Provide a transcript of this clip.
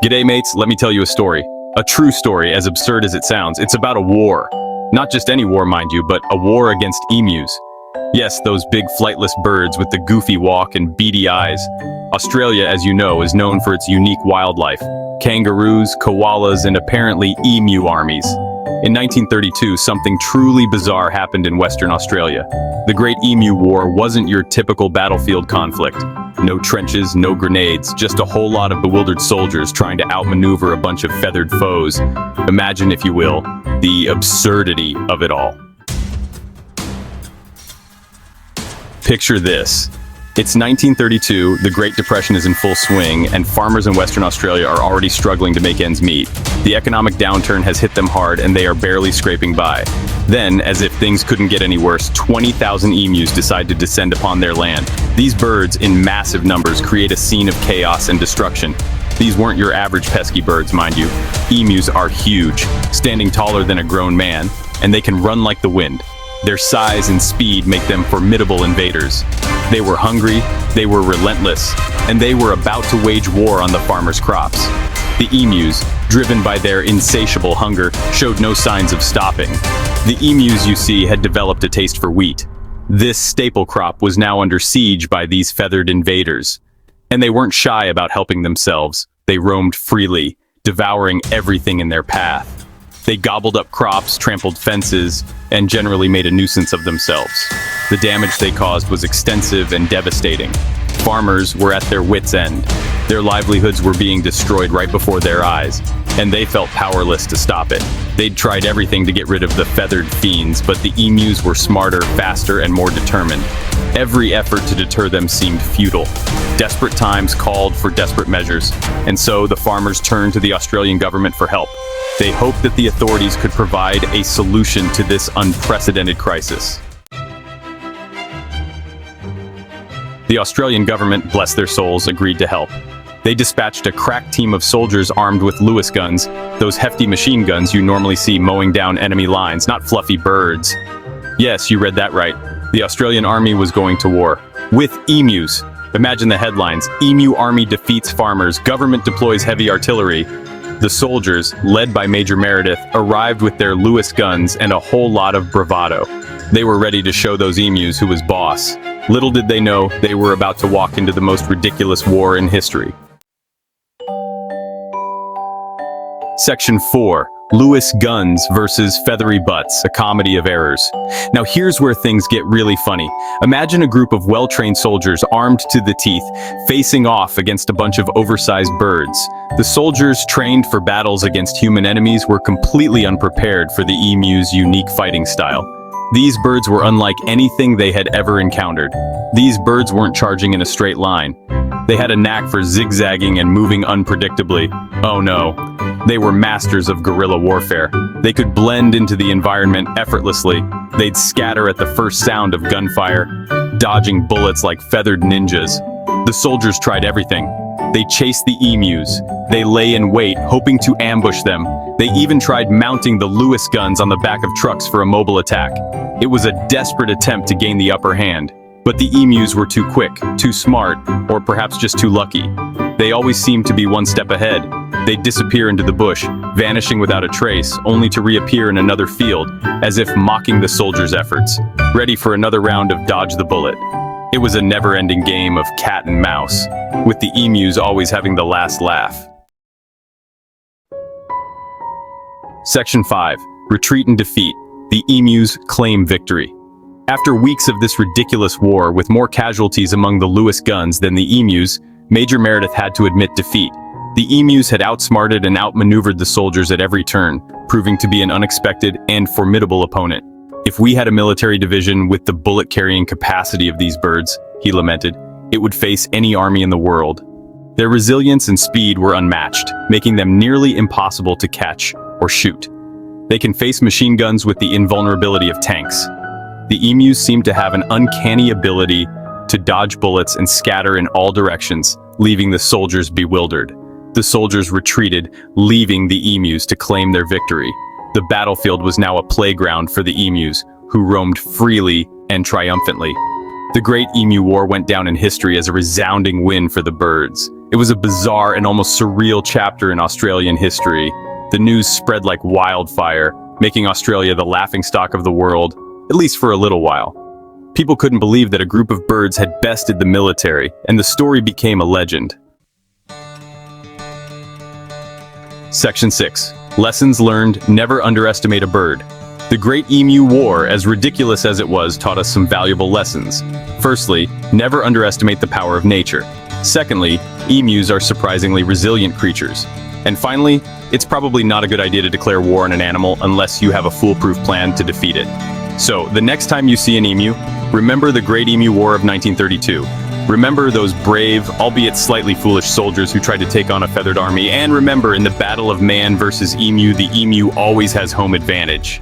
G'day mates, let me tell you a story. A true story, as absurd as it sounds. It's about a war. Not just any war, mind you, but a war against emus. Yes, those big flightless birds with the goofy walk and beady eyes. Australia, as you know, is known for its unique wildlife. Kangaroos, koalas, and apparently emu armies. In 1932, something truly bizarre happened in Western Australia. The Great Emu War wasn't your typical battlefield conflict. No trenches, no grenades, just a whole lot of bewildered soldiers trying to outmaneuver a bunch of feathered foes. Imagine, if you will, the absurdity of it all. Picture this. It's 1932, the Great Depression is in full swing, and farmers in Western Australia are already struggling to make ends meet. The economic downturn has hit them hard, and they are barely scraping by. Then, as if things couldn't get any worse, 20,000 emus decide to descend upon their land. These birds, in massive numbers, create a scene of chaos and destruction. These weren't your average pesky birds, mind you. Emus are huge, standing taller than a grown man, and they can run like the wind. Their size and speed make them formidable invaders. They were hungry, they were relentless, and they were about to wage war on the farmers' crops. The emus, driven by their insatiable hunger, showed no signs of stopping. The emus, you see, had developed a taste for wheat. This staple crop was now under siege by these feathered invaders. And they weren't shy about helping themselves. They roamed freely, devouring everything in their path. They gobbled up crops, trampled fences, and generally made a nuisance of themselves. The damage they caused was extensive and devastating. Farmers were at their wits' end. Their livelihoods were being destroyed right before their eyes, and they felt powerless to stop it. They'd tried everything to get rid of the feathered fiends, but the emus were smarter, faster, and more determined. Every effort to deter them seemed futile. Desperate times called for desperate measures, and so the farmers turned to the Australian government for help. They hoped that the authorities could provide a solution to this unprecedented crisis. The Australian government, bless their souls, agreed to help. They dispatched a crack team of soldiers armed with Lewis guns, those hefty machine guns you normally see mowing down enemy lines, not fluffy birds. Yes, you read that right. The Australian army was going to war. With emus. Imagine the headlines: Emu Army defeats farmers, government deploys heavy artillery. The soldiers, led by Major Meredith, arrived with their Lewis guns and a whole lot of bravado. They were ready to show those emus who was boss. Little did they know, they were about to walk into the most ridiculous war in history. Section 4. Lewis Guns versus Feathery Butts, a comedy of errors. Now here's where things get really funny. Imagine a group of well-trained soldiers armed to the teeth, facing off against a bunch of oversized birds. The soldiers, trained for battles against human enemies, were completely unprepared for the emu's unique fighting style. These birds were unlike anything they had ever encountered. These birds weren't charging in a straight line. They had a knack for zigzagging and moving unpredictably. Oh no. They were masters of guerrilla warfare. They could blend into the environment effortlessly. They'd scatter at the first sound of gunfire, dodging bullets like feathered ninjas. The soldiers tried everything. They chased the emus. They lay in wait, hoping to ambush them. They even tried mounting the Lewis guns on the back of trucks for a mobile attack. It was a desperate attempt to gain the upper hand. But the emus were too quick, too smart, or perhaps just too lucky. They always seemed to be one step ahead. They'd disappear into the bush, vanishing without a trace, only to reappear in another field, as if mocking the soldiers' efforts, ready for another round of dodge the bullet. It was a never-ending game of cat and mouse, with the emus always having the last laugh. Section 5. Retreat and defeat. The emus claim victory. After weeks of this ridiculous war, with more casualties among the Lewis guns than the emus, Major Meredith had to admit defeat. The emus had outsmarted and outmaneuvered the soldiers at every turn, proving to be an unexpected and formidable opponent. If we had a military division with the bullet-carrying capacity of these birds, he lamented, it would face any army in the world. Their resilience and speed were unmatched, making them nearly impossible to catch or shoot. They can face machine guns with the invulnerability of tanks. The emus seem to have an uncanny ability to dodge bullets and scatter in all directions, leaving the soldiers bewildered. The soldiers retreated, leaving the emus to claim their victory. The battlefield was now a playground for the emus, who roamed freely and triumphantly. The Great Emu War went down in history as a resounding win for the birds. It was a bizarre and almost surreal chapter in Australian history. The news spread like wildfire, making Australia the laughingstock of the world, at least for a little while. People couldn't believe that a group of birds had bested the military, and the story became a legend. Section 6. Lessons learned: never underestimate a bird. The Great Emu War, as ridiculous as it was, taught us some valuable lessons. Firstly, never underestimate the power of nature. Secondly, emus are surprisingly resilient creatures. And finally, it's probably not a good idea to declare war on an animal unless you have a foolproof plan to defeat it. So, the next time you see an emu, remember the Great Emu War of 1932. Remember those brave, albeit slightly foolish soldiers who tried to take on a feathered army, and remember, in the battle of man versus emu, the emu always has home advantage.